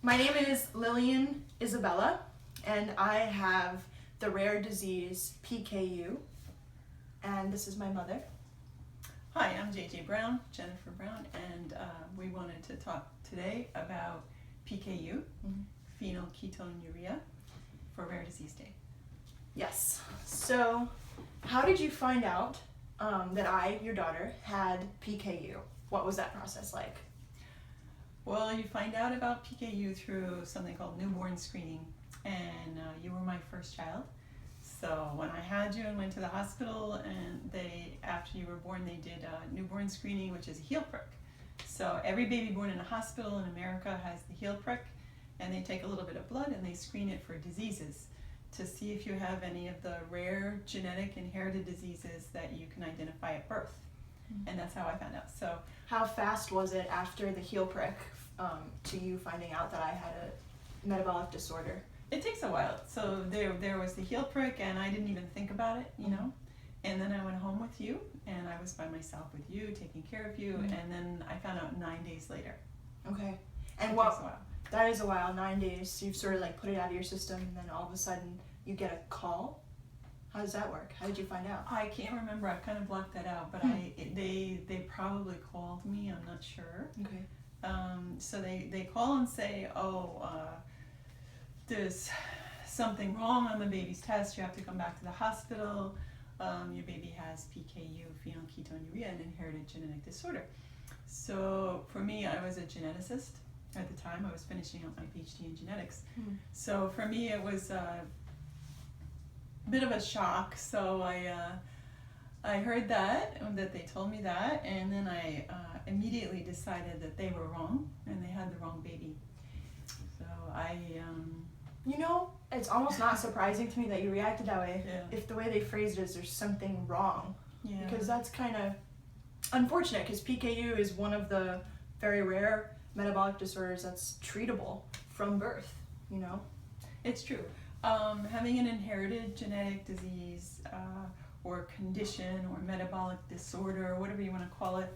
My name is Lillian Isabella, and I have the rare disease PKU, and this is my mother. Hi, I'm JJ Brown, Jennifer Brown, and we wanted to talk today about PKU, phenylketonuria, for Rare Disease Day. Yes. So, how did you find out that I, your daughter, had PKU? What was that process like? Well, you find out about PKU through something called newborn screening, and you were my first child. So when I had you and went to the hospital, and after you were born, they did a newborn screening, which is a heel prick. So every baby born in a hospital in America has the heel prick, and they take a little bit of blood and they screen it for diseases to see if you have any of the rare genetic inherited diseases that you can identify at birth. And that's how I found out. So how fast was it after the heel prick to you finding out that I had a metabolic disorder? It takes a while. So there was the heel prick, and I didn't even think about it, you know. And then I went home with you, and I was by myself with you, taking care of you, and then I found out 9 days later. Okay. So and it what? takes a while. That is a while, 9 days. You've sort of like put it out of your system, and then all of a sudden you get a call. How does that work? How did you find out? I can't remember. I kind of blocked that out, but they probably called me. I'm not sure. Okay. So they call and say, there's something wrong on the baby's test. You have to come back to the hospital. Your baby has PKU, phenylketonuria, an inherited genetic disorder. So for me, I was a geneticist at the time. I was finishing up my PhD in genetics. So for me, it was a bit of a shock. So I heard that they told me that, and then I immediately decided that they were wrong and they had the wrong baby. So You know, it's almost not surprising to me that you reacted that way. Yeah. If the way they phrased it is there's something wrong. Yeah. Because that's kind of unfortunate, because PKU is one of the very rare metabolic disorders that's treatable from birth, you know? It's true. Having an inherited genetic disease or condition or metabolic disorder, or whatever you want to call it,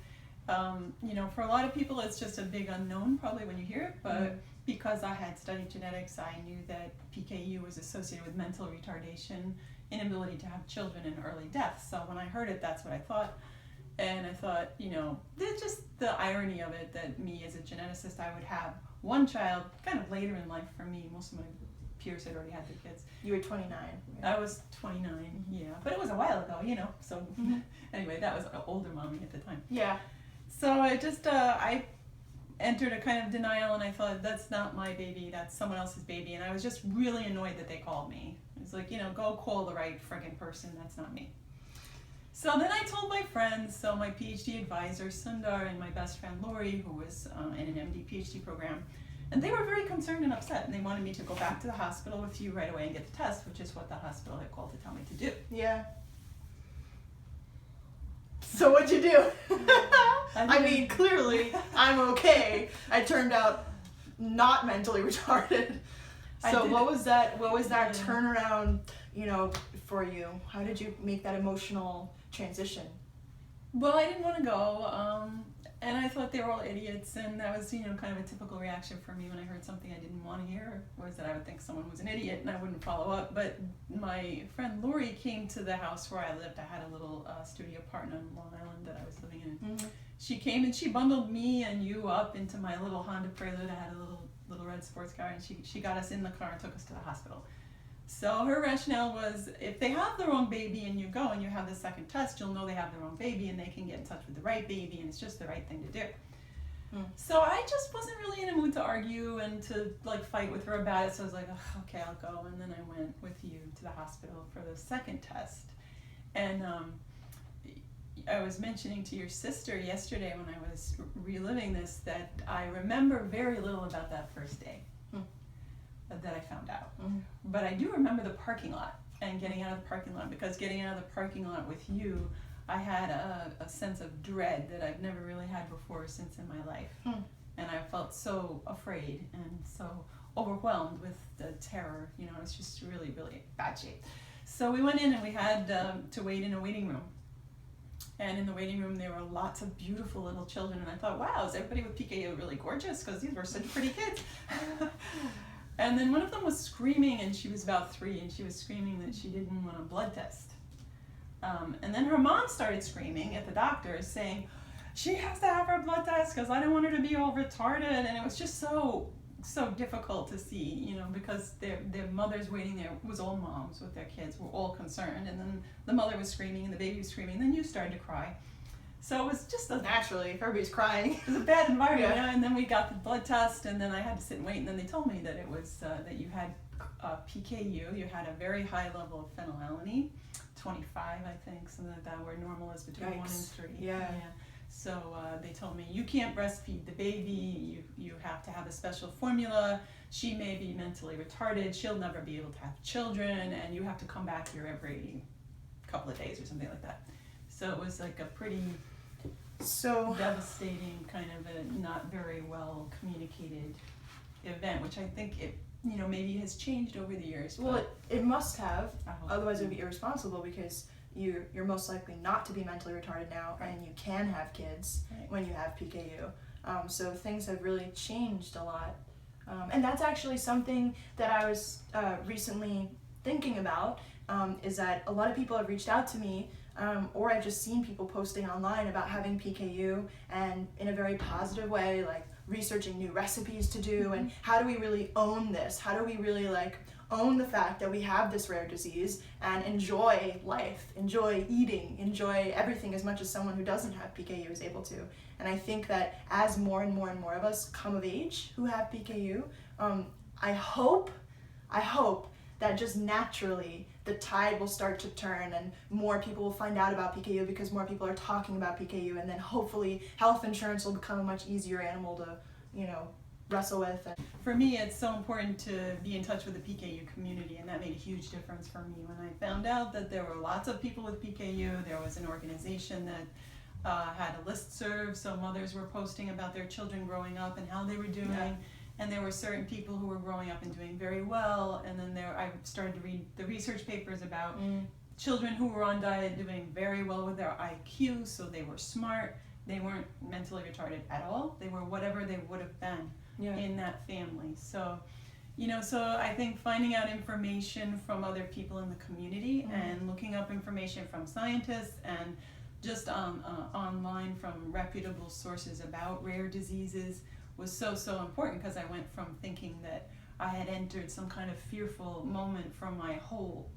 you know, for a lot of people it's just a big unknown probably when you hear it, but because I had studied genetics, I knew that PKU was associated with mental retardation, inability to have children, and early death. So when I heard it, that's what I thought. And I thought, you know, there's just the irony of it that me as a geneticist, I would have one child kind of later in life for me. Most of my peers had already had their kids. You were 29. I was 29, yeah. But it was a while ago, you know. So anyway, that was an older mommy at the time. Yeah. So I just, I entered a kind of denial, and I thought, that's not my baby, that's someone else's baby. And I was just really annoyed that they called me. It's like, you know, go call the right friggin' person, that's not me. So then I told my friends, so my PhD advisor, Sundar, and my best friend, Lori, who was in an MD PhD program, and they were very concerned and upset, and they wanted me to go back to the hospital with you right away and get the test, which is what the hospital had called to tell me to do. Yeah. So what'd you do? I mean, clearly, I'm okay. I turned out not mentally retarded. So what was that turnaround, you know, for you? How did you make that emotional transition? Well, I didn't want to go, and I thought they were all idiots, and that was, you know, kind of a typical reaction for me when I heard something I didn't want to hear, was that I would think someone was an idiot and I wouldn't follow up. But my friend Lori came to the house where I lived. I had a little studio apartment on Long Island that I was living in. She came and she bundled me and you up into my little Honda Prelude. I had a little red sports car, and she got us in the car and took us to the hospital. So her rationale was, if they have the wrong baby and you go and you have the second test, you'll know they have the wrong baby and they can get in touch with the right baby, and it's just the right thing to do. So I just wasn't really in a mood to argue and to like fight with her about it. So I was like, oh, okay, I'll go. And then I went with you to the hospital for the second test. And I was mentioning to your sister yesterday when I was reliving this that I remember very little about that first day. That I found out. But I do remember the parking lot and getting out of the parking lot, because getting out of the parking lot with you, I had a sense of dread that I've never really had before since in my life. And I felt so afraid and so overwhelmed with the terror. You know, I was just really, really bad shape. So we went in and we had to wait in a waiting room. And in the waiting room, there were lots of beautiful little children. And I thought, wow, is everybody with PKU really gorgeous? Because these were such pretty kids. and then one of them was screaming, and she was about 3, and she was screaming that she didn't want a blood test. And then her mom started screaming at the doctor, saying, she has to have her blood test because I don't want her to be all retarded. And it was just so difficult to see, you know, because their mothers waiting there was all moms with their kids, were all concerned. And then the mother was screaming and the baby was screaming, and then you started to cry. So it was just naturally, if everybody's crying. It was a bad environment. Yeah. And then we got the blood test, and then I had to sit and wait. And then they told me that it was that you had PKU. You had a very high level of phenylalanine, 25, I think, something like that, where normal is between 1 and 3. Yeah. So they told me, you can't breastfeed the baby. You have to have a special formula. She may be mentally retarded. She'll never be able to have children, and you have to come back here every couple of days or something like that. So it was like a pretty devastating, kind of a not very well communicated event, which I think it, you know, maybe has changed over the years. Well, it must have, otherwise it would be irresponsible, because you're most likely not to be mentally retarded now, and you can have kids when you have PKU. So things have really changed a lot. And that's actually something that I was recently thinking about, is that a lot of people have reached out to me, or I've just seen people posting online about having PKU, and in a very positive way, like researching new recipes to do, and how do we really own this? How do we really own the fact that we have this rare disease and enjoy life, enjoy eating, enjoy everything as much as someone who doesn't have PKU is able to. And I think that as more and more and more of us come of age who have PKU, I hope that just naturally the tide will start to turn, and more people will find out about PKU because more people are talking about PKU, and then hopefully health insurance will become a much easier animal to, you know, wrestle with. For me, it's so important to be in touch with the PKU community, and that made a huge difference for me. When I found out that there were lots of people with PKU, there was an organization that had a listserv, so mothers were posting about their children growing up and how they were doing. Yeah. And there were certain people who were growing up and doing very well, and then I started to read the research papers about children who were on diet doing very well with their IQ, so they were smart, they weren't mentally retarded at all, they were whatever they would have been in that family. So, you know, so I think finding out information from other people in the community and looking up information from scientists and just online from reputable sources about rare diseases was so important, because I went from thinking that I had entered some kind of fearful moment from my whole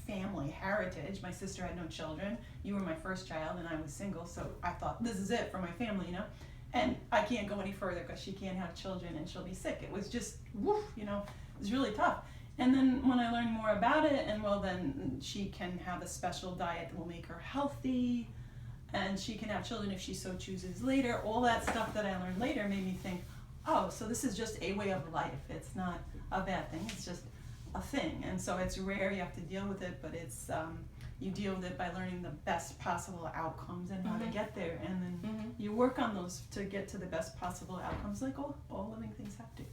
family heritage. My sister had no children, you were my first child, and I was single, so I thought, this is it for my family, you know, and I can't go any further because she can't have children and she'll be sick. It was just, woof, you know, it was really tough. And then when I learned more about it, and well, then she can have a special diet that will make her healthy, and she can have children if she so chooses later. All that stuff that I learned later made me think, oh, so this is just a way of life. It's not a bad thing, it's just a thing. And so it's rare, you have to deal with it, but it's you deal with it by learning the best possible outcomes and how to get there. And then you work on those to get to the best possible outcomes, like all living things have to.